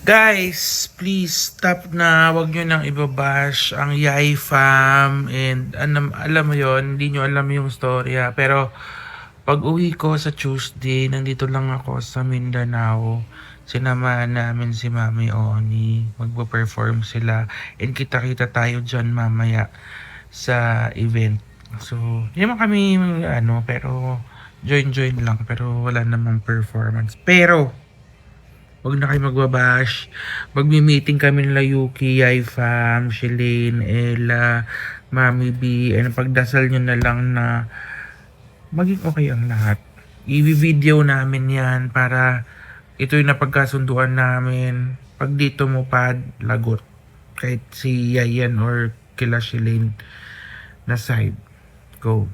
Guys, please stop na. Wag nyo nang ibabash ang Yay Fam. And alam mo yon, hindi nyo alam yung storya. Pero pag uwi ko sa Tuesday, nandito lang ako sa Mindanao. Sinamahan namin si Mami Oni. Magpa-perform sila. And kita-kita tayo dyan mamaya sa event. So, hindi naman kami pero join lang. Pero wala namang performance. Pero wag na kayo magbabash. Magmi-meeting kami nila Yuki, Yai Fam, Shelane, Ella, Mami B. And pagdasal nyo na lang na maging okay ang lahat. I-video namin yan para ito yung napagkasunduan namin. Pag dito mo pad, lagot. Kahit si Yayan or kila Shelane na side. Go.